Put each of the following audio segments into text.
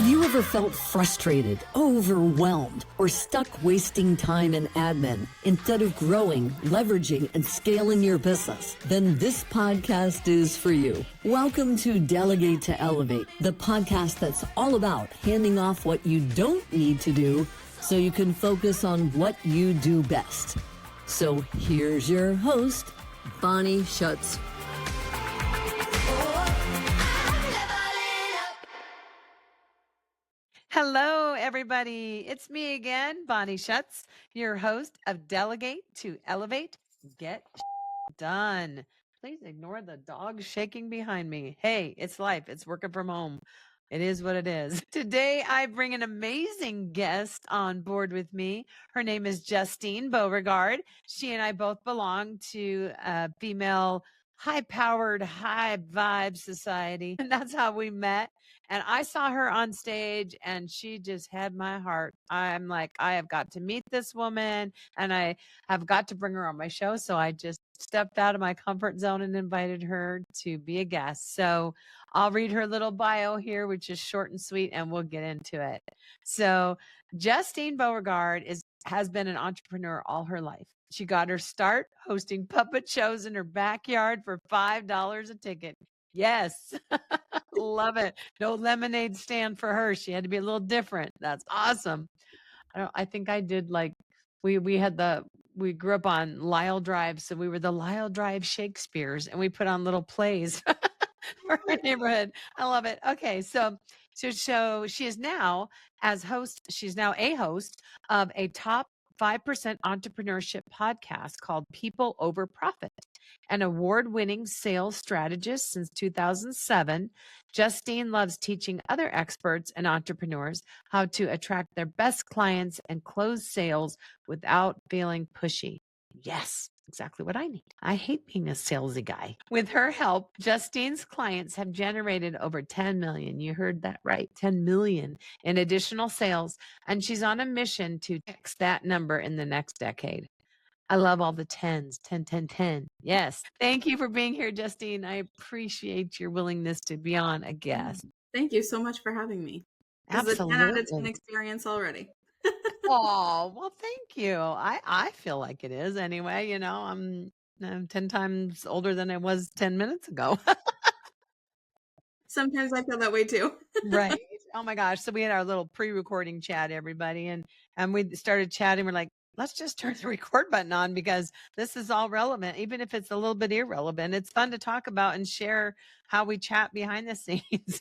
Have you ever felt frustrated, overwhelmed, or stuck wasting time in admin instead of growing, leveraging, and scaling your business? Then this podcast is for you. Welcome to Delegate to Elevate, the podcast that's all about handing off what you don't need to do so you can focus on what you do best. So here's your host, Bonnie Schutz. Hello, everybody. It's me again, Bonnie Schutz, your host of Delegate to Elevate, Get Done. Please ignore the dog shaking behind me. Hey, it's life. It's working from home. It is what it is. Today, I bring an amazing guest on board with me. Her name is Justine Beauregard. She and I both belong to a female high-powered, high-vibe society. And that's how we met. And I saw her on stage and she just had my heart. I'm like, I have got to meet this woman and I have got to bring her on my show. So I just stepped out of my comfort zone and invited her to be a guest. So I'll read her little bio here, which is short and sweet, and we'll get into it. So Justine Beauregard has been an entrepreneur all her life. She got her start hosting puppet shows in her backyard for $5 a ticket. Yes. Love it. No lemonade stand for her. She had to be a little different. That's awesome. I think I did like we grew up on Lyle Drive, so we were the Lyle Drive Shakespeares, and we put on little plays for our neighborhood. I love it. Okay, so she is now she's now a host of a top 5% entrepreneurship podcast called People Over Profit, an award-winning sales strategist since 2007. Justine loves teaching other experts and entrepreneurs how to attract their best clients and close sales without feeling pushy. Yes, exactly what I need. I hate being a salesy guy. With her help, Justine's clients have generated over 10 million. You heard that right, 10 million in additional sales. And she's on a mission to fix that number in the next decade. I love all the 10s, 10, 10, 10. Yes. Thank you for being here, Justine. I appreciate your willingness to be on a guest. Thank you so much for having me. Absolutely. This is a 10 out of 10 experience already. Oh, well, thank you. I feel like it is anyway. You know, I'm 10 times older than I was 10 minutes ago. Sometimes I feel that way too. Right. Oh my gosh. So we had our little pre-recording chat, everybody, and we started chatting. We're like, let's just turn the record button on because this is all relevant, even if it's a little bit irrelevant. It's fun to talk about and share how we chat behind the scenes.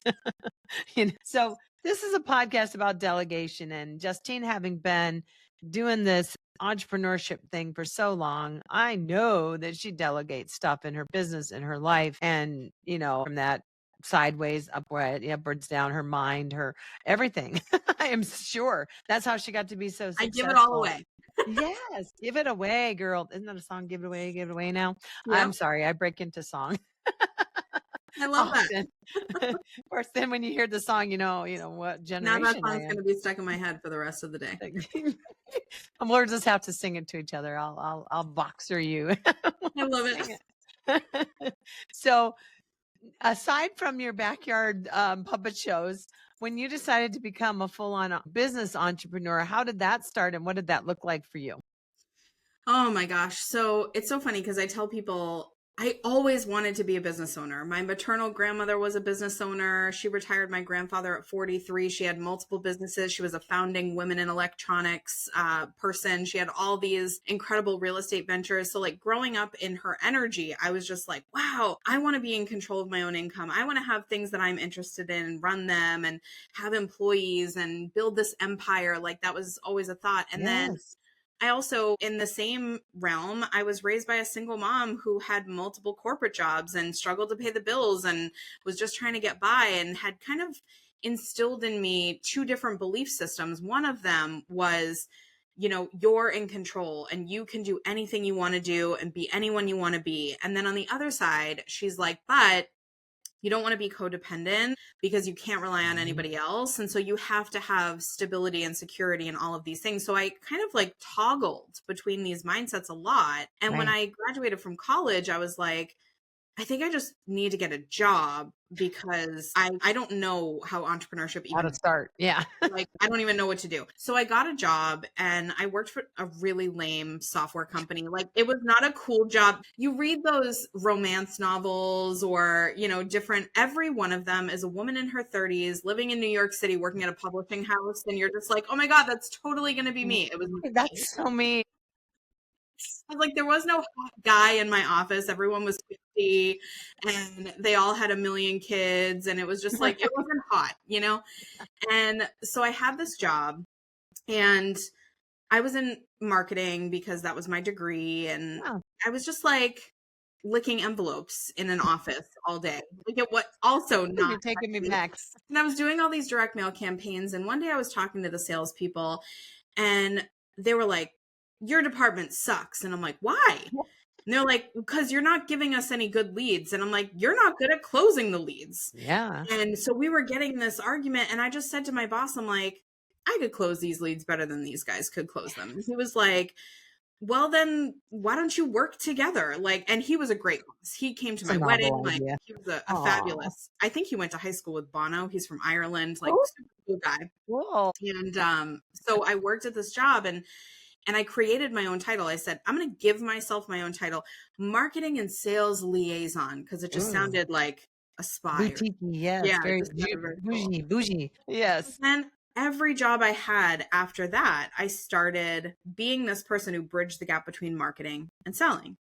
So this is a podcast about delegation, and Justine, having been doing this entrepreneurship thing for so long, I know that she delegates stuff in her business, in her life, and from that sideways, upwards, down, her mind, her everything. I am sure that's how she got to be so successful. I give it all away. Yes, give it away, girl. Isn't that a song? Give it away now. Yep. I'm sorry, I break into song. I love that. Of course, then when you hear the song, you know what generation. Now that song's going to be stuck in my head for the rest of the day. We'll just have to sing it to each other. I'll boxer you. I love it. So, aside from your backyard puppet shows, when you decided to become a full-on business entrepreneur, how did that start and what did that look like for you? Oh my gosh. So it's so funny because I tell people I always wanted to be a business owner. My maternal grandmother was a business owner. She retired my grandfather at 43. She had multiple businesses. She was a founding women in electronics person. She had all these incredible real estate ventures. So like growing up in her energy, I was just like, wow, I want to be in control of my own income. I want to have things that I'm interested in and run them and have employees and build this empire. Like that was always a thought. And then I also, in the same realm, I was raised by a single mom who had multiple corporate jobs and struggled to pay the bills and was just trying to get by and had kind of instilled in me two different belief systems. One of them was, you're in control and you can do anything you want to do and be anyone you want to be. And then on the other side, she's like, but you don't want to be codependent because you can't rely on anybody else. And so you have to have stability and security and all of these things. So I kind of like toggled between these mindsets a lot. And when I graduated from college, I was like, I think I just need to get a job because I don't know how entrepreneurship How to even start. Yeah. like, I don't even know what to do. So I got a job and I worked for a really lame software company. Like, it was not a cool job. You read those romance novels or, you know, different, every one of them is a woman in her 30s living in New York City working at a publishing house. And you're just like, oh my God, that's totally going to be me. It was me. That's so mean. I was like, there was no hot guy in my office. Everyone was 50 and they all had a million kids. And it was just like, it wasn't hot, you know? And so I had this job and I was in marketing because that was my degree. And Wow. I was just like licking envelopes in an office all day. Like, it was also not. You're taking me back. And I was doing all these direct mail campaigns. And one day I was talking to the salespeople and they were like, your department sucks. And I'm like, why? And they're like, because you're not giving us any good leads. And I'm like, you're not good at closing the leads. Yeah. And so we were getting this argument. And I just said to my boss, I'm like, I could close these leads better than these guys could close them. And he was like, well, then why don't you work together? Like, and he was a great boss. He came to my wedding. Like, he was a fabulous, I think he went to high school with Bono. He's from Ireland, like, super cool guy. Cool. And so I worked at this job and I created my own title. I said, I'm going to give myself my own title, marketing and sales liaison, because it just sounded like a spy. Boutique, yes. Yeah, Very cool. bougie. Yes. And every job I had after that, I started being this person who bridged the gap between marketing and selling.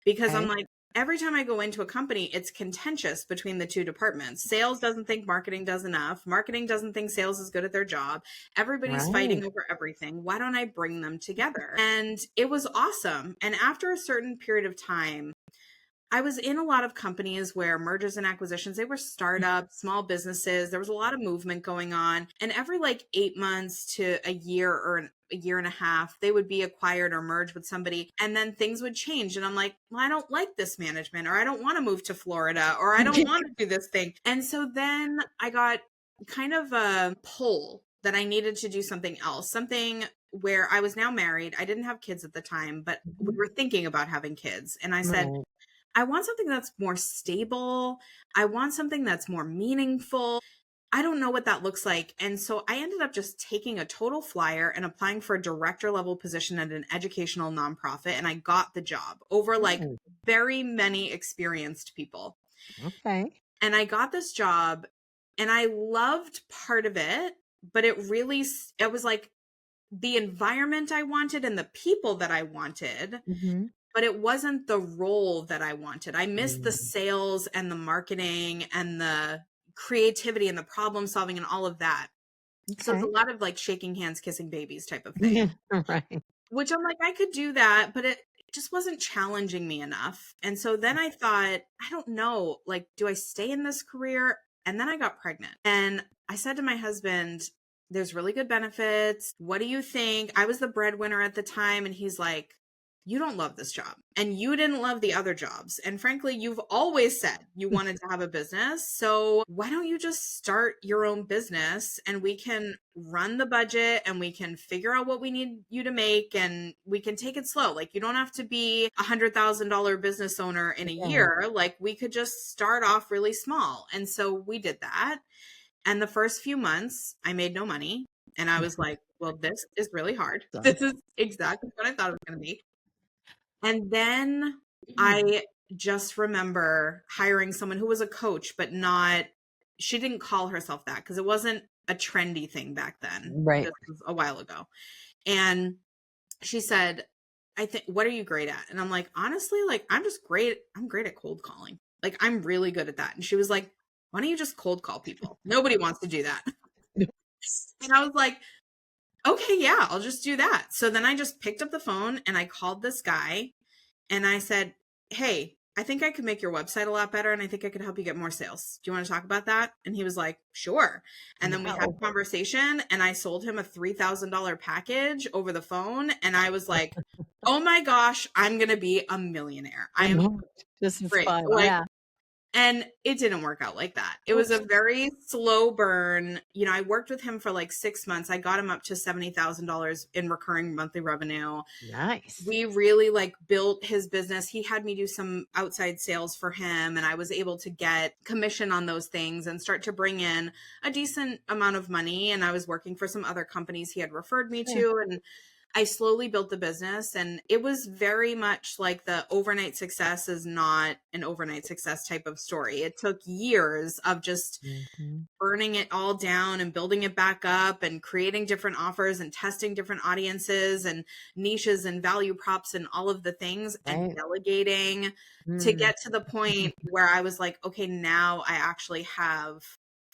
Because I'm like, every time I go into a company, it's contentious between the two departments. Sales doesn't think marketing does enough. Marketing doesn't think sales is good at their job. Everybody's fighting over everything. Why don't I bring them together? And it was awesome. And after a certain period of time, I was in a lot of companies where mergers and acquisitions, they were startups, small businesses. There was a lot of movement going on. And every like 8 months to a year or a year and a half, they would be acquired or merged with somebody. And then things would change. And I'm like, well, I don't like this management, or I don't want to move to Florida, or I don't want to do this thing. And so then I got kind of a pull that I needed to do something else, something where I was now married. I didn't have kids at the time, but we were thinking about having kids. And I said, I want something that's more stable. I want something that's more meaningful. I don't know what that looks like. And so I ended up just taking a total flyer and applying for a director level position at an educational nonprofit. And I got the job over like very many experienced people. Okay. And I got this job and I loved part of it, but it was like the environment I wanted and the people that I wanted. But it wasn't the role that I wanted. I missed the sales and the marketing and the creativity and the problem solving and all of that. So it's a lot of like shaking hands, kissing babies type of thing. Right. Which I'm like, I could do that, but it just wasn't challenging me enough. And so then I thought, I don't know, like, do I stay in this career? And then I got pregnant. And I said to my husband, there's really good benefits. What do you think? I was the breadwinner at the time. And he's like, you don't love this job and you didn't love the other jobs. And frankly, you've always said you wanted to have a business. So why don't you just start your own business and we can run the budget and we can figure out what we need you to make and we can take it slow. Like, you don't have to be $100,000 business owner in a year. Like, we could just start off really small. And so we did that. And the first few months I made no money. And I was like, well, this is really hard. This is exactly what I thought it was going to be. And then I just remember hiring someone who was a coach, but she didn't call herself that because it wasn't a trendy thing back then. Right. This was a while ago. And she said, what are you great at? And I'm like, honestly, like, I'm great at cold calling. Like, I'm really good at that. And she was like, why don't you just cold call people? Nobody wants to do that. And I was like, okay, yeah, I'll just do that. So then I just picked up the phone and I called this guy and I said, hey, I think I could make your website a lot better and I think I could help you get more sales. Do you want to talk about that? And he was like, sure. And then we had a conversation and I sold him a $3,000 package over the phone. And I was like, oh my gosh, I'm going to be a millionaire. I am This is great. fun. Like, Yeah. And it didn't work out like that. It was a very slow burn. You know, I worked with him for like 6 months. I got him up to $70,000 in recurring monthly revenue. Nice. We really like built his business. He had me do some outside sales for him, and I was able to get commission on those things and start to bring in a decent amount of money. And I was working for some other companies he had referred me to, and I slowly built the business. And it was very much like the overnight success is not an overnight success type of story. It took years of just burning it all down and building it back up and creating different offers and testing different audiences and niches and value props and all of the things and delegating to get to the point where I was like, okay, now I actually have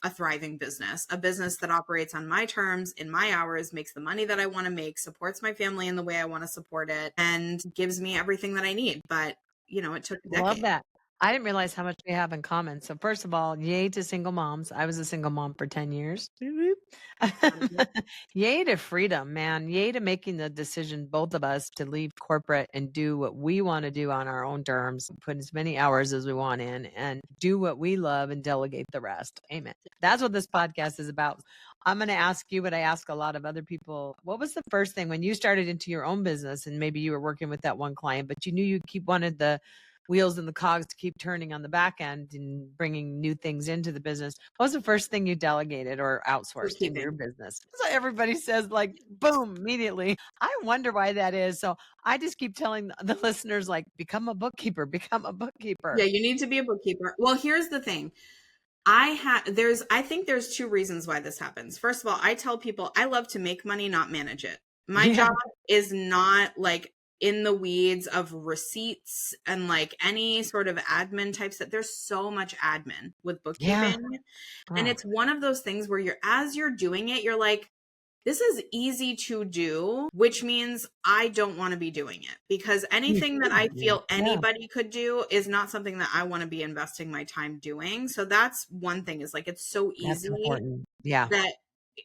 a thriving business, a business that operates on my terms, in my hours, makes the money that I want to make, supports my family in the way I want to support it, and gives me everything that I need. But, you know, it took a decade. Love that. I didn't realize how much we have in common. So first of all, yay to single moms. I was a single mom for 10 years. Yay to freedom, man. Yay to making the decision, both of us, to leave corporate and do what we want to do on our own terms, put as many hours as we want in and do what we love and delegate the rest. Amen. That's what this podcast is about. I'm going to ask you what I ask a lot of other people. What was the first thing when you started into your own business and maybe you were working with that one client, but you knew you wanted the wheels and the cogs to keep turning on the back end and bringing new things into the business? What was the first thing you delegated or outsourced in your business? So everybody says like, boom, immediately. I wonder why that is. So I just keep telling the listeners, like, become a bookkeeper, become a bookkeeper. Yeah, you need to be a bookkeeper. Well, here's the thing. I think there's two reasons why this happens. First of all, I tell people I love to make money, not manage it. My job is not like in the weeds of receipts and like any sort of admin types. That there's so much admin with bookkeeping. And it's one of those things where as you're doing it, you're like, this is easy to do, which means I don't want to be doing it, because anything that I feel anybody could do is not something that I want to be investing my time doing. So that's one thing, is like, it's so easy. That's important. Yeah. That,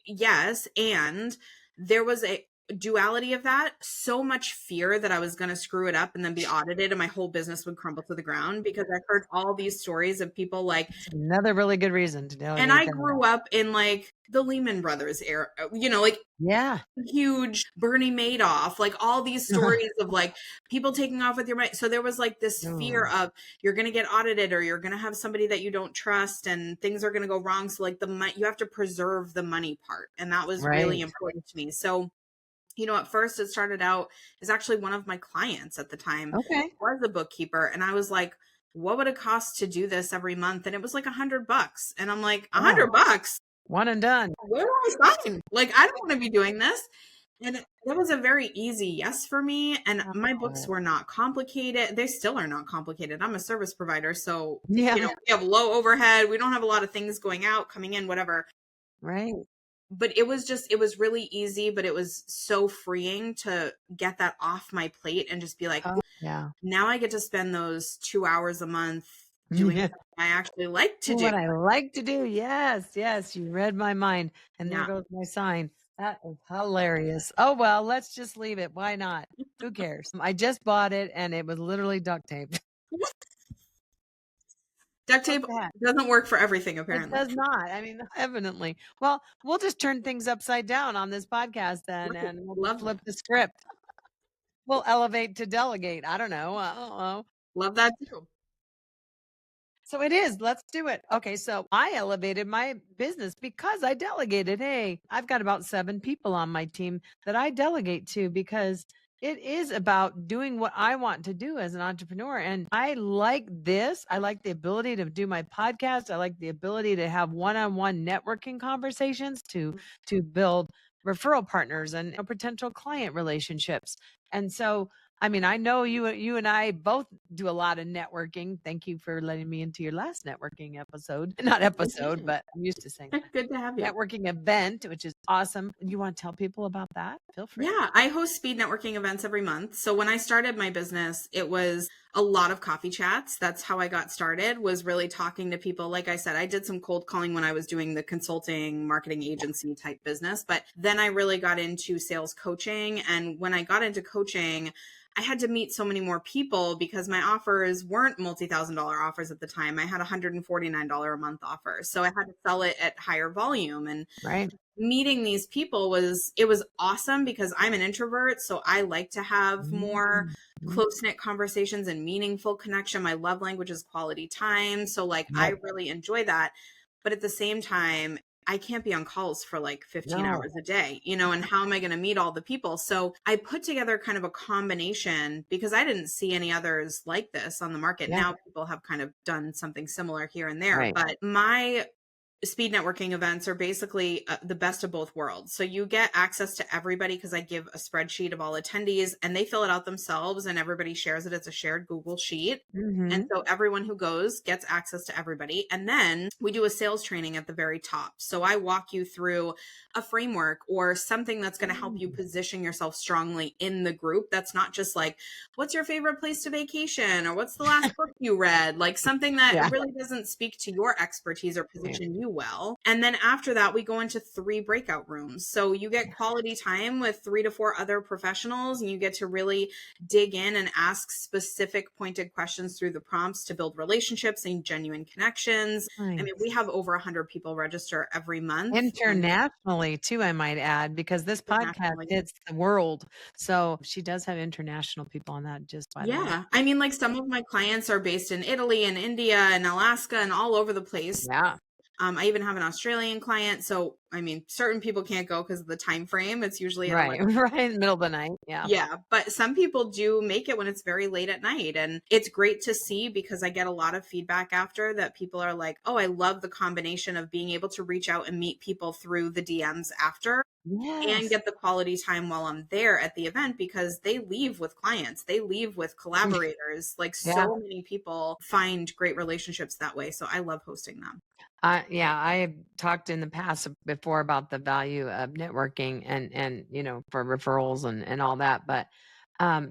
yes. And there was a duality of that, so much fear that I was going to screw it up and then be audited and my whole business would crumble to the ground, because I heard all these stories of people like, that's another really good reason to delegate. And I grew up in like the Lehman Brothers era, you know, like huge Bernie Madoff, like all these stories of like people taking off with your money. So there was like this fear of you're going to get audited or you're going to have somebody that you don't trust and things are going to go wrong. So like you have to preserve the money part. And that was really important to me. So, you know, at first it started out as actually one of my clients at the time was a bookkeeper. And I was like, what would it cost to do this every month? And it was like $100. And I'm like, $100? One and done. Where do I sign? Like, I don't want to be doing this. And that was a very easy yes for me. And my books were not complicated. They still are not complicated. I'm a service provider. So, you know, we have low overhead. We don't have a lot of things going out, coming in, whatever. Right. But it was really easy, but it was so freeing to get that off my plate and just be like, now I get to spend those 2 hours a month doing what I actually like to do. What I like to do. Yes. Yes. You read my mind. And there goes my sign. That is hilarious. Oh, well, let's just leave it. Why not? Who cares? I just bought it and it was literally duct tape. Duct tape doesn't work for everything, apparently. It does not. I mean, evidently. Well, we'll just turn things upside down on this podcast then, and we'll flip the script. We'll elevate to delegate. I don't know. Love that too. So it is. Let's do it. Okay. So I elevated my business because I delegated. Hey, I've got about 7 people on my team that I delegate to, because it is about doing what I want to do as an entrepreneur. And I like this. I like the ability to do my podcast. I like the ability to have one-on-one networking conversations to build referral partners and potential client relationships. And so, I mean, I know you and I both do a lot of networking. Thank you for letting me into your last networking episode. Not episode, but I'm used to saying good to have you. Networking event, which is awesome. You want to tell people about that? Feel free. Yeah, I host speed networking events every month. So when I started my business, it was a lot of coffee chats. That's how I got started, was really talking to people. Like I said, I did some cold calling when I was doing the consulting marketing agency type business, but then I really got into sales coaching. And when I got into coaching, I had to meet so many more people because my offers weren't multi-$1,000 offers at the time. I had $149 a month offers. So I had to sell it at higher volume. And Right. meeting these people was awesome because I'm an introvert, so I like to have more close-knit conversations and meaningful connection. My love language is quality time, so like I really enjoy that. But at the same time, I can't be on calls for like 15 hours a day, and how am I going to meet all the people? So I put together kind of a combination because I didn't see any others like this on the market. Now people have kind of done something similar here and there, but my speed networking events are basically the best of both worlds. So you get access to everybody because I give a spreadsheet of all attendees and they fill it out themselves and everybody shares it. It's a shared Google sheet. And so everyone who goes gets access to everybody. And then we do a sales training at the very top. So I walk you through a framework or something that's going to help you position yourself strongly in the group. That's not just like, what's your favorite place to vacation? Or what's the last book you read? Like something that really doesn't speak to your expertise or position you well. And then after that, we go into 3 breakout rooms. So you get quality time with 3 to 4 other professionals and you get to really dig in and ask specific pointed questions through the prompts to build relationships and genuine connections. I mean, we have over 100 people register every month. Internationally too, I might add, because this podcast hits the world. So she does have international people on that, just by the way. Yeah. I mean, like some of my clients are based in Italy and India and Alaska and all over the place. Yeah. I even have an Australian client. So, I mean, certain people can't go because of the time frame. It's usually right in the middle of the night. Yeah. Yeah. But some people do make it when it's very late at night. And it's great to see because I get a lot of feedback after that people are like, oh, I love the combination of being able to reach out and meet people through the DMs after. And get the quality time while I'm there at the event because they leave with clients, they leave with collaborators. Like so many people find great relationships that way. So I love hosting them. I have talked in the past before about the value of networking and for referrals and all that. But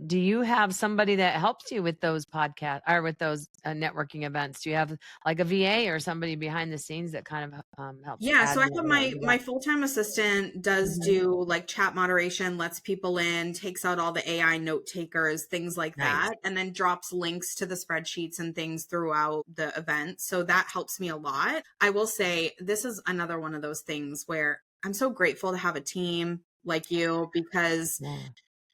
do you have somebody that helps you with those podcasts or with those networking events? Do you have like a VA or somebody behind the scenes that kind of helps? Yeah, so I have my full-time assistant does do like chat moderation, lets people in, takes out all the AI note takers, things like that, and then drops links to the spreadsheets and things throughout the event. So that helps me a lot. I will say this is another one of those things where I'm so grateful to have a team like you because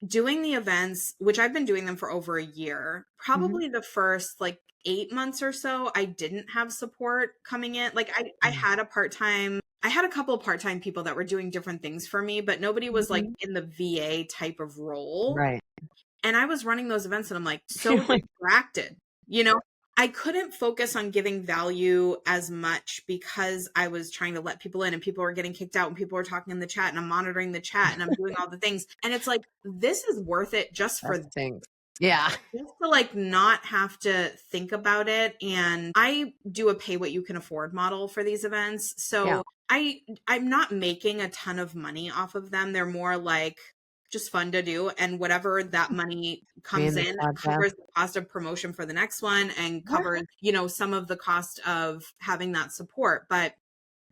doing the events, which I've been doing them for over a year, probably the first like 8 months or so, I didn't have support coming in. Like I had a couple of part-time people that were doing different things for me, but nobody was like in the VA type of role. Right. And I was running those events and I'm like so distracted, I couldn't focus on giving value as much because I was trying to let people in and people were getting kicked out and people were talking in the chat and I'm monitoring the chat and I'm doing all the things. And it's like, this is worth it just for things. Yeah. Just to like not have to think about it. And I do a pay what you can afford model for these events. So I'm not making a ton of money off of them. They're more like just fun to do. And whatever that money comes in covers the cost of promotion for the next one and covers, some of the cost of having that support. But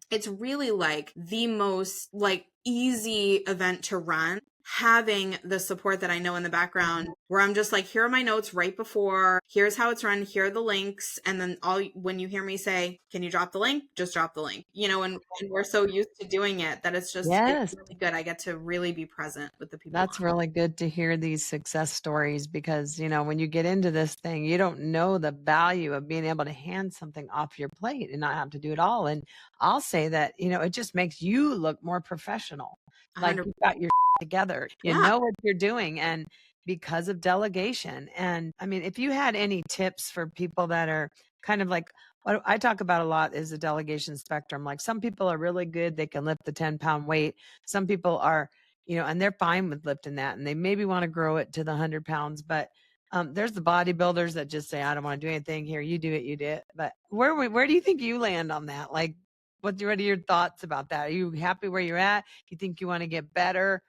it's really like the most like easy event to run, having the support that I know in the background where I'm just like, here are my notes right before, here's how it's run, here are the links. And then when you hear me say, can you drop the link? Just drop the link, and we're so used to doing it that it's just it's really good. I get to really be present with the people. That's really good to hear these success stories because, when you get into this thing, you don't know the value of being able to hand something off your plate and not have to do it all. And I'll say that, it just makes you look more professional. Like you've got your together, know what you're doing. And because of delegation. And I mean, if you had any tips for people that are kind of like, what I talk about a lot is the delegation spectrum. Like some people are really good. They can lift the 10-pound weight. Some people are, and they're fine with lifting that. And they maybe want to grow it to the 100 pounds, but there's the bodybuilders that just say, I don't want to do anything here. You do it. But where do you think you land on that? Like, What are your thoughts about that? Are you happy where you're at? You think you want to get better?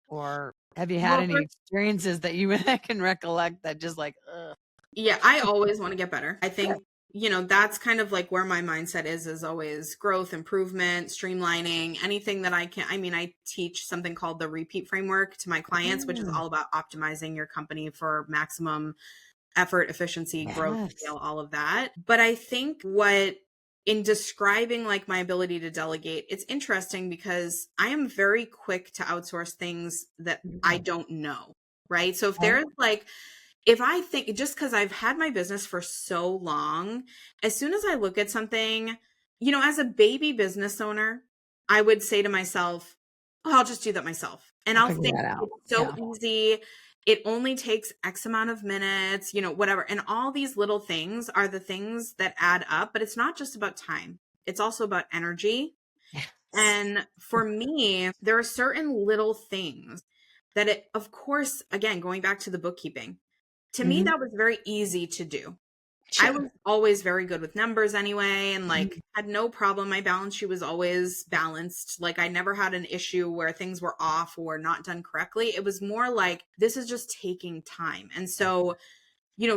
Or have you had Well, any experiences that you can recollect that just like, ugh? yeah, I always want to get better. I think, that's kind of like where my mindset is always growth, improvement, streamlining, anything that I can. I mean, I teach something called the repeat framework to my clients, which is all about optimizing your company for maximum effort, efficiency, growth, Yes. scale, all of that. But I think in describing like my ability to delegate, it's interesting because I am very quick to outsource things that I don't know. Right. So if there's like, if I think, just because I've had my business for so long, as soon as I look at something, as a baby business owner, I would say to myself, oh, I'll just do that myself. And I'll Figure think that out. it's so easy. It only takes X amount of minutes, whatever. And all these little things are the things that add up, but it's not just about time. It's also about energy. Yes. And for me, there are certain little things that of course, again, going back to the bookkeeping, to me, that was very easy to do. I was always very good with numbers anyway, and like had no problem. My balance sheet was always balanced. Like I never had an issue where things were off or not done correctly. It was more like, this is just taking time. And so,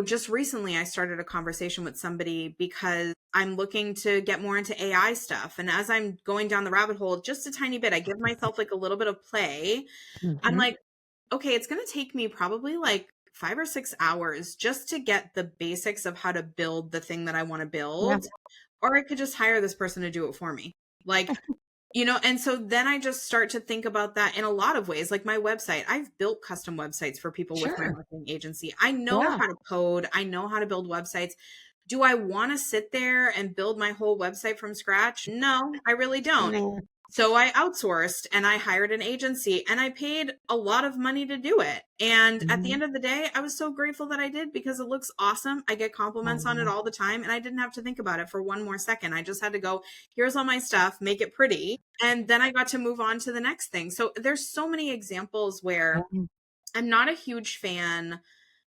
just recently I started a conversation with somebody because I'm looking to get more into AI stuff. And as I'm going down the rabbit hole just a tiny bit, I give myself like a little bit of play. I'm like, okay, it's going to take me probably like 5 or 6 hours just to get the basics of how to build the thing that I want to build. Or I could just hire this person to do it for me. Like, and so then I just start to think about that in a lot of ways. Like my website, I've built custom websites for people with my marketing agency. I know how to code. I know how to build websites. Do I want to sit there and build my whole website from scratch? No, I really don't. So I outsourced and I hired an agency and I paid a lot of money to do it. And at the end of the day, I was so grateful that I did because it looks awesome. I get compliments on it all the time and I didn't have to think about it for one more second. I just had to go, here's all my stuff, make it pretty. And then I got to move on to the next thing. So there's so many examples where I'm not a huge fan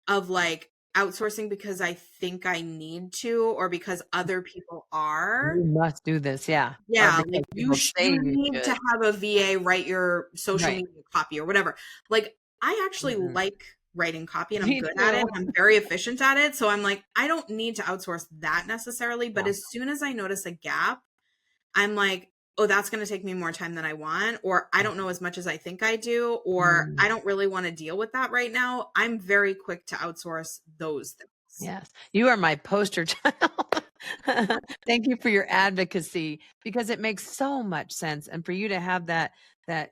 of like outsourcing because I think I need to or because other people are. You must do this. Yeah. Yeah, Or like because you you need should. to have a VA write your social media copy or whatever. Like I actually like writing copy and I'm Me good at it. too. I'm very efficient at it. So I'm like, I don't need to outsource that necessarily. But as soon as I notice a gap, I'm like, oh, that's going to take me more time than I want, or I don't know as much as I think I do, or I don't really want to deal with that right now. I'm very quick to outsource those things. Yes. You are my poster child. Thank you for your advocacy because it makes so much sense. And for you to have that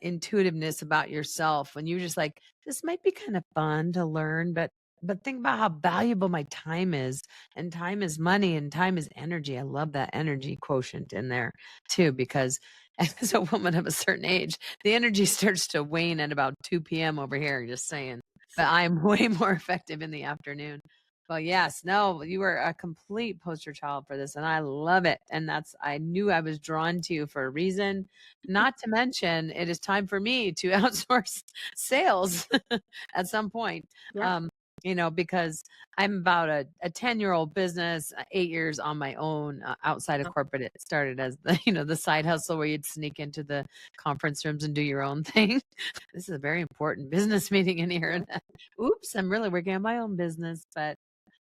intuitiveness about yourself when you're just like, this might be kind of fun to learn, but think about how valuable my time is, and time is money and time is energy. I love that energy quotient in there too, because as a woman of a certain age, the energy starts to wane at about 2 p.m. over here, just saying, but I'm way more effective in the afternoon. Well, yes, no, you were a complete poster child for this, and I love it. And I knew I was drawn to you for a reason. Not to mention, it is time for me to outsource sales at some point. Yeah. Because I'm about a 10-year-old business, 8 years on my own outside of corporate. It started as the side hustle where you'd sneak into the conference rooms and do your own thing. This is a very important business meeting in here. Oops, I'm really working on my own business, but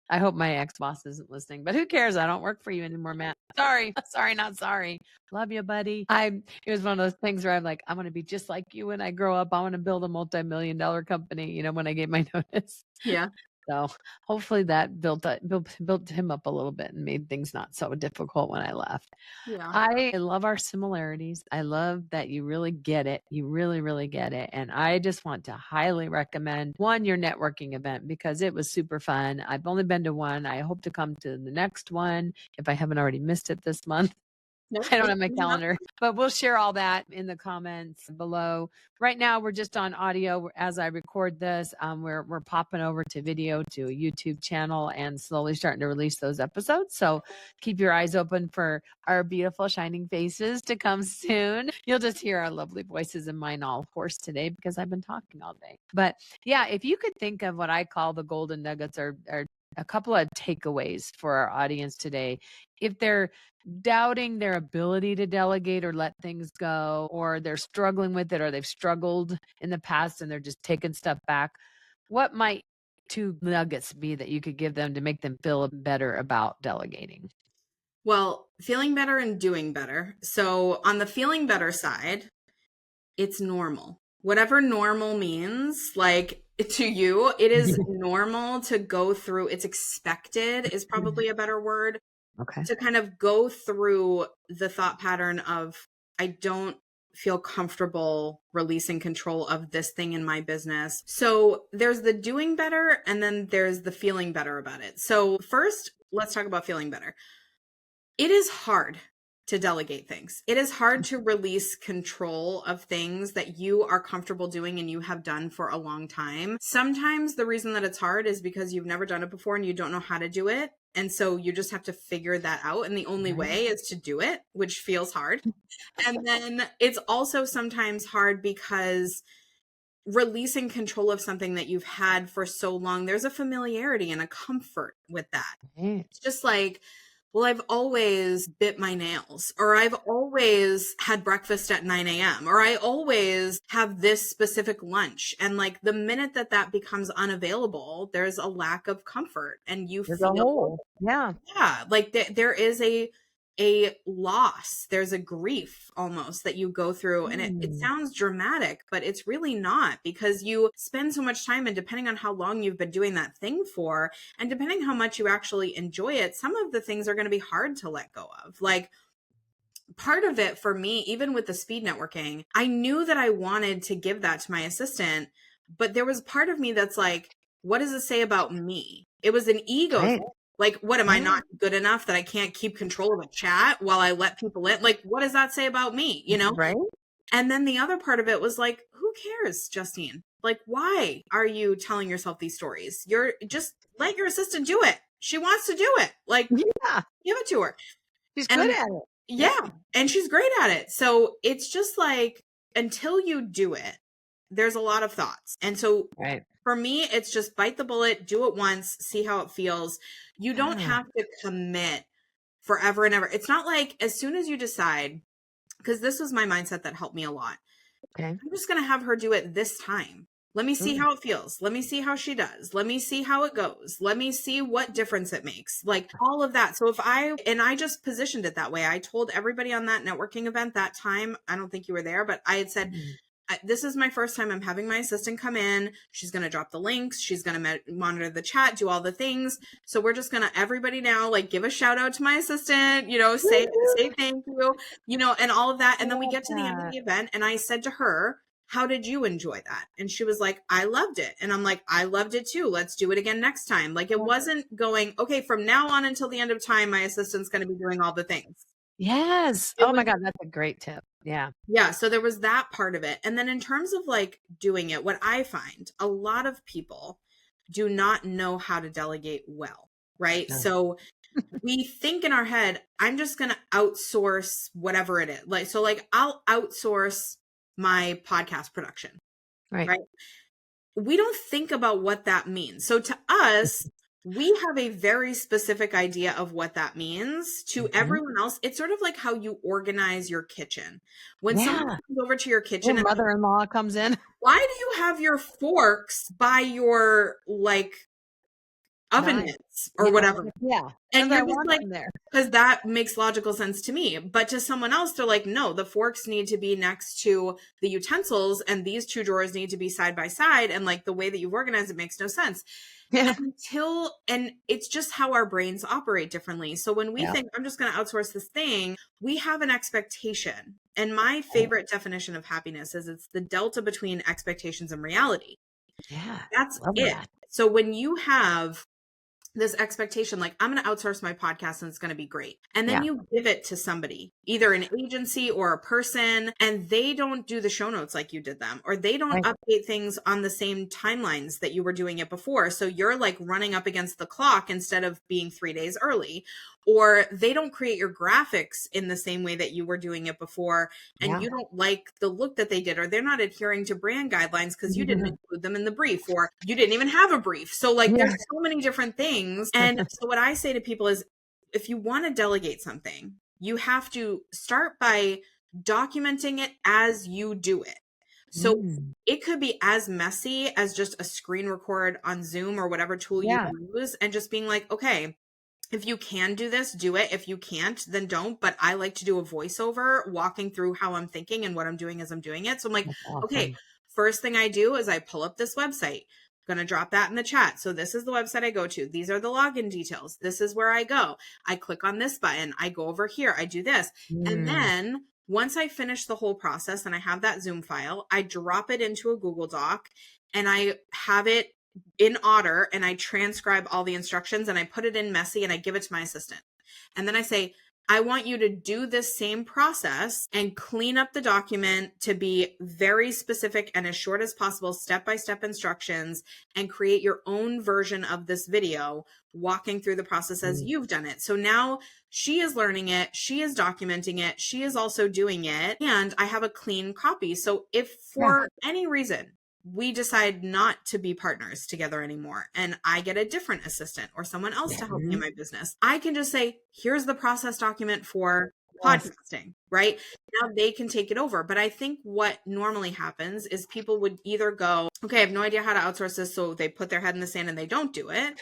I hope my ex-boss isn't listening, but who cares? I don't work for you anymore, Matt. Sorry. Sorry, not sorry. Love you, buddy. It was one of those things where I'm like, I want to be just like you when I grow up. I want to build a multi-million-dollar company, when I gave my notice. Yeah. So hopefully that built him up a little bit and made things not so difficult when I left. Yeah. I love our similarities. I love that you really get it. You really, really get it. And I just want to highly recommend your networking event because it was super fun. I've only been to one. I hope to come to the next one if I haven't already missed it this month. Nope. I don't have my calendar, but we'll share all that in the comments below. Right now, we're just on audio as I record this. We're popping over to video to a YouTube channel and slowly starting to release those episodes. So keep your eyes open for our beautiful shining faces to come soon. You'll just hear our lovely voices and mine all hoarse today because I've been talking all day. But yeah, if you could think of what I call the golden nuggets or a couple of takeaways for our audience today. If they're doubting their ability to delegate or let things go, or they're struggling with it, or they've struggled in the past and they're just taking stuff back, what might 2 nuggets be that you could give them to make them feel better about delegating? Well, feeling better and doing better. So on the feeling better side, it's normal. Whatever normal means, like to you, it is normal to go through, it's expected is probably a better word, Okay. to kind of go through the thought pattern of, I don't feel comfortable releasing control of this thing in my business. So there's the doing better, and then there's the feeling better about it. So first, let's talk about feeling better. It is hard to delegate things. It is hard to release control of things that you are comfortable doing and you have done for a long time. Sometimes the reason that it's hard is because you've never done it before and you don't know how to do it. And so you just have to figure that out. And the only way is to do it, which feels hard. And then it's also sometimes hard because releasing control of something that you've had for so long, there's a familiarity and a comfort with that. It's just like, well, I've always bit my nails, or I've always had breakfast at 9 a.m., or I always have this specific lunch. And like the minute that that becomes unavailable, there's a lack of comfort and you There's feel, a hole. Yeah. like there is a loss. There's a grief almost that you go through. And it sounds dramatic, but it's really not, because you spend so much time, and depending on how long you've been doing that thing for, and depending how much you actually enjoy it, some of the things are going to be hard to let go of. Like part of it for me, even with the speed networking, I knew that I wanted to give that to my assistant, but there was part of me that's like, what does it say about me? It was an ego thing. Like, what, am I not good enough that I can't keep control of a chat while I let people in? Like, what does that say about me? You know? Right. And then the other part of it was like, who cares, Justine? Like, why are you telling yourself these stories? You're just let your assistant do it. She wants to do it. Like, Yeah. give it to her. She's good at it. Yeah. And she's great at it. So it's just like, until you do it, there's a lot of thoughts. And so for me, it's just bite the bullet, do it once, see how it feels. You don't have to commit forever and ever. It's not like as soon as you decide, because this was my mindset that helped me a lot. I'm just going to have her do it this time. Let me see how it feels. Let me see how she does. Let me see how it goes. Let me see what difference it makes. Like all of that. So I just positioned it that way. I told everybody on that networking event that time, I don't think you were there, but I had said, this is my first time I'm having my assistant come in. She's going to drop the links. She's going to monitor the chat, do all the things. So we're just going to, everybody now, like give a shout out to my assistant, say thank you, and all of that. And then we get to the end of the event and I said to her, how did you enjoy that? And she was like, I loved it. And I'm like, I loved it too. Let's do it again next time. Like it wasn't going, okay, from now on until the end of time, my assistant's going to be doing all the things. Yes. Oh my God. That's a great tip. Yeah. Yeah. So there was that part of it. And then in terms of like doing it, what I find, a lot of people do not know how to delegate well, right? No. So we think in our head, I'm just going to outsource whatever it is. Like I'll outsource my podcast production, right? We don't think about what that means. So to us, we have a very specific idea of what that means. To everyone else, it's sort of like how you organize your kitchen. When someone comes over to your kitchen, Your mother-in-law comes in. Why do you have your forks by your like oven mitts or whatever? Yeah. And you're just like, because that makes logical sense to me. But to someone else, they're like, no, the forks need to be next to the utensils and these two drawers need to be side by side. And like the way that you've organized it makes no sense. And it's just how our brains operate differently. So when we think I'm just going to outsource this thing, we have an expectation. And my favorite definition of happiness is it's the delta between expectations and reality. Yeah. That's it. So when you have this expectation, like I'm going to outsource my podcast and it's going to be great. And then you give it to somebody, either an agency or a person, and they don't do the show notes like you did them, or they don't update things on the same timelines that you were doing it before. So you're like running up against the clock instead of being 3 days early, or they don't create your graphics in the same way that you were doing it before, and you don't like the look that they did, or they're not adhering to brand guidelines because you didn't include them in the brief, or you didn't even have a brief. So like there's so many different things. And so what I say to people is, if you want to delegate something, you have to start by documenting it as you do it. So it could be as messy as just a screen record on Zoom or whatever tool you use, and just being like, okay, if you can do this, do it. If you can't, then don't. But I like to do a voiceover walking through how I'm thinking and what I'm doing as I'm doing it. So I'm like, okay, first thing I do is I pull up this website. I'm going to drop that in the chat. So this is the website I go to. These are the login details. This is where I go. I click on this button. I go over here. I do this. And then once I finish the whole process and I have that Zoom file, I drop it into a Google Doc and I have it in order, and I transcribe all the instructions and I put it in messy and I give it to my assistant. And then I say, I want you to do this same process and clean up the document to be very specific and as short as possible, step-by-step instructions, and create your own version of this video walking through the process as you've done it. So now she is learning it. She is documenting it. She is also doing it. And I have a clean copy. So if for any reason we decide not to be partners together anymore, and I get a different assistant or someone else to help me in my business, I can just say, here's the process document for podcasting, right? Now they can take it over. But I think what normally happens is people would either go, okay, I have no idea how to outsource this. So they put their head in the sand and they don't do it.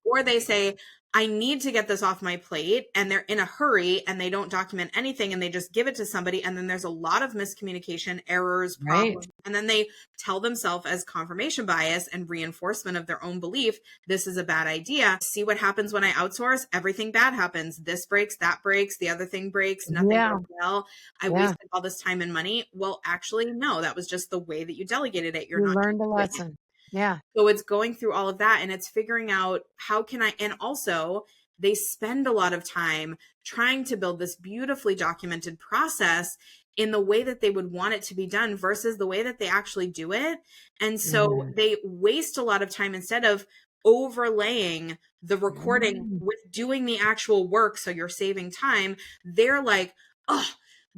Or they say, I need to get this off my plate, and they're in a hurry and they don't document anything and they just give it to somebody. And then there's a lot of miscommunication, errors, problems. And then they tell themselves as confirmation bias and reinforcement of their own belief, this is a bad idea. See what happens when I outsource? Everything bad happens. This breaks, that breaks, the other thing breaks, nothing goes well. I wasted all this time and money. Well, actually, no, that was just the way that you delegated it. You learned a lesson. Yeah. So it's going through all of that, and it's figuring out how can I, and also they spend a lot of time trying to build this beautifully documented process in the way that they would want it to be done versus the way that they actually do it. And so they waste a lot of time instead of overlaying the recording with doing the actual work. So you're saving time. They're like, oh,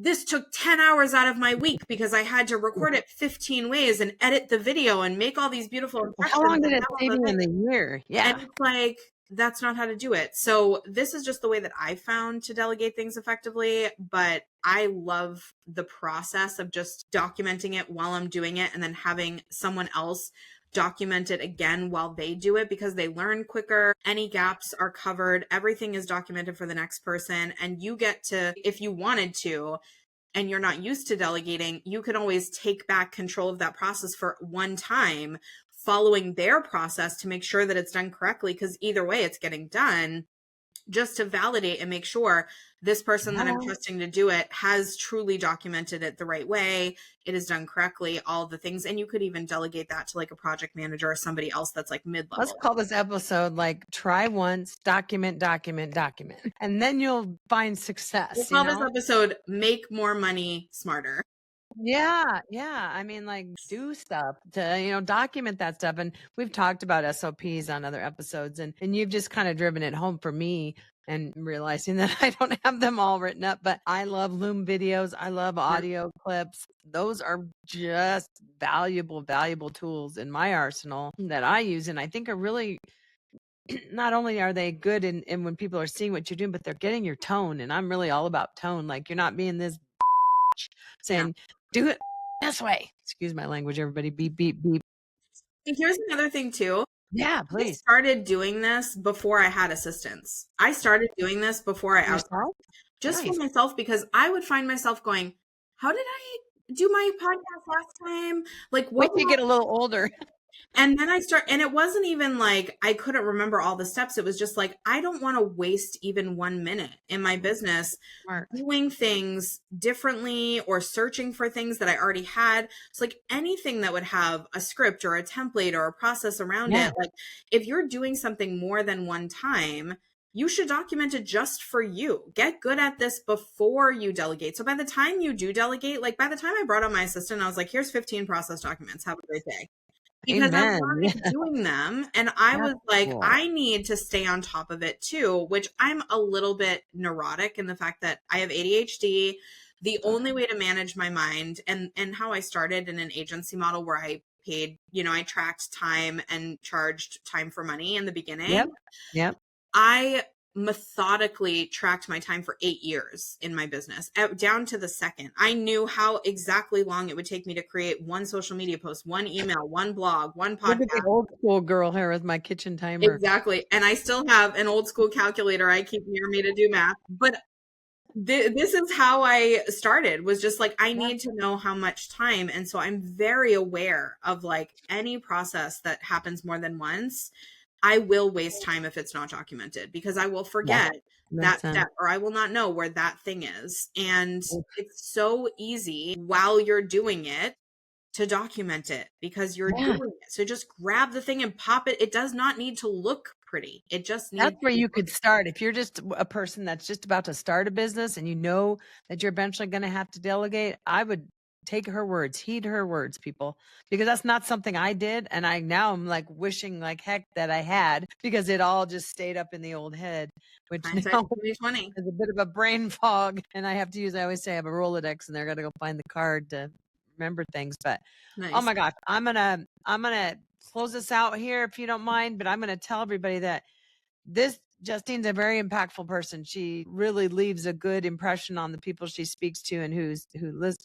this took 10 hours out of my week because I had to record it 15 ways and edit the video and make all these beautiful impressions. How long did it save you in the year? Yeah. And it's like, that's not how to do it. So this is just the way that I found to delegate things effectively. But I love the process of just documenting it while I'm doing it and then having someone else document it again while they do it, because they learn quicker. Any gaps are covered. Everything is documented for the next person. And you get to, if you wanted to, and you're not used to delegating, you can always take back control of that process for one time, following their process to make sure that it's done correctly. Because either way, it's getting done, just to validate and make sure this person that I'm trusting to do it has truly documented it the right way. It is done correctly, all the things. And you could even delegate that to like a project manager or somebody else that's like mid-level. Let's call this episode like try once, document, document, document. And then you'll find success. We'll call this episode Make More Money Smarter. Yeah. I mean, like, do stuff to, document that stuff. And we've talked about SOPs on other episodes, and you've just kind of driven it home for me, and realizing that I don't have them all written up. But I love Loom videos. I love audio clips. Those are just valuable tools in my arsenal that I use, and I think are really, not only are they good in when people are seeing what you're doing, but they're getting your tone. And I'm really all about tone. Like, you're not being this saying, do it this way. Excuse my language, everybody. Beep, beep, beep. And here's another thing too. Yeah, please. I started doing this before I had assistants. I started doing this before I outsourced, just for myself, because I would find myself going, how did I do my podcast last time? Like, wait till you get a little older. And then and it wasn't even like I couldn't remember all the steps. It was just like, I don't want to waste even 1 minute in my business doing things differently or searching for things that I already had. It's like anything that would have a script or a template or a process around it. Like, if you're doing something more than one time, you should document it just for you. Get good at this before you delegate. So by the time you do delegate, like by the time I brought on my assistant, I was like, here's 15 process documents. Have a great day. because I Amen. wanted doing them. And I That's was like, cool. I need to stay on top of it too, which I'm a little bit neurotic in the fact that I have ADHD. The only way to manage my mind and how I started in an agency model where I paid, I tracked time and charged time for money in the beginning. Yep. I methodically tracked my time for 8 years in my business, down to the second. I knew how exactly long it would take me to create one social media post, one email, one blog, one podcast. Look at the old school girl here with my kitchen timer. Exactly. And I still have an old school calculator I keep near me to do math. But this is how I started, was just like, I need to know how much time. And so I'm very aware of like any process that happens more than once. I will waste time if it's not documented, because I will forget that step, or I will not know where that thing is. And it's so easy while you're doing it to document it, because you're doing it. So just grab the thing and pop it. It does not need to look pretty. It just needs. That's where you could start. If you're just a person that's just about to start a business and you know that you're eventually going to have to delegate, I would take her words, heed her words, people, because that's not something I did. And I'm like wishing like heck that I had, because it all just stayed up in the old head, which now is a bit of a brain fog. And I have to use, I always say I have a Rolodex and they're going to go find the card to remember things. But oh my gosh, I'm going to close this out here if you don't mind, but I'm going to tell everybody that Justine's a very impactful person. She really leaves a good impression on the people she speaks to and who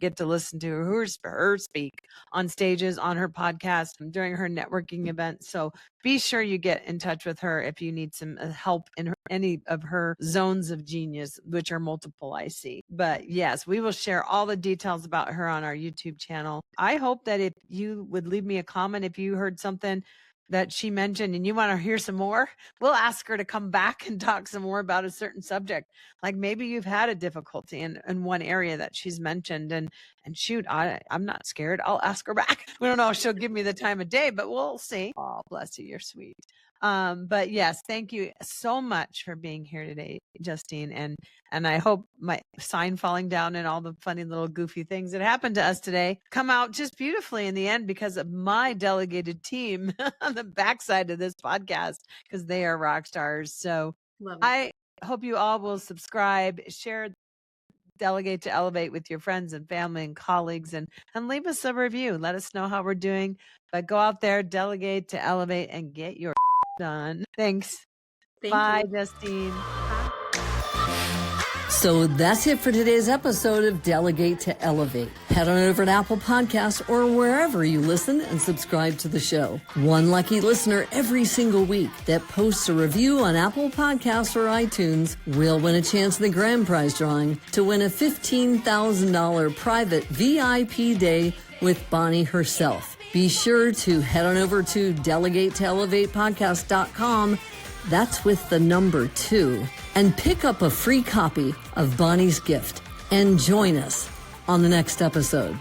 get to listen to her speak on stages, on her podcast, during her networking events. So be sure you get in touch with her if you need some help in any of her zones of genius, which are multiple, I see. But yes, we will share all the details about her on our YouTube channel. I hope that if you would leave me a comment, if you heard something that she mentioned and you want to hear some more, we'll ask her to come back and talk some more about a certain subject. Like maybe you've had a difficulty in one area that she's mentioned, and shoot, I'm not scared. I'll ask her back. We don't know if she'll give me the time of day, but we'll see. Oh, bless you. You're sweet. But yes, thank you so much for being here today, Justine. And I hope my sign falling down and all the funny little goofy things that happened to us today come out just beautifully in the end, because of my delegated team on the backside of this podcast, because they are rock stars. So I hope you all will subscribe, share Delegate to Elevate with your friends and family and colleagues, and leave us a review. Let us know how we're doing. But go out there, delegate to elevate, and get your done. Thanks. Bye, Justine. So that's it for today's episode of Delegate to Elevate. Head on over to Apple Podcasts or wherever you listen and subscribe to the show. One lucky listener every single week that posts a review on Apple Podcasts or iTunes will win a chance in the grand prize drawing to win a $15,000 private VIP day with Bonnie herself. Be sure to head on over to delegatetoelevatepodcast.com. That's with the number 2. And pick up a free copy of Bonnie's gift and join us on the next episode.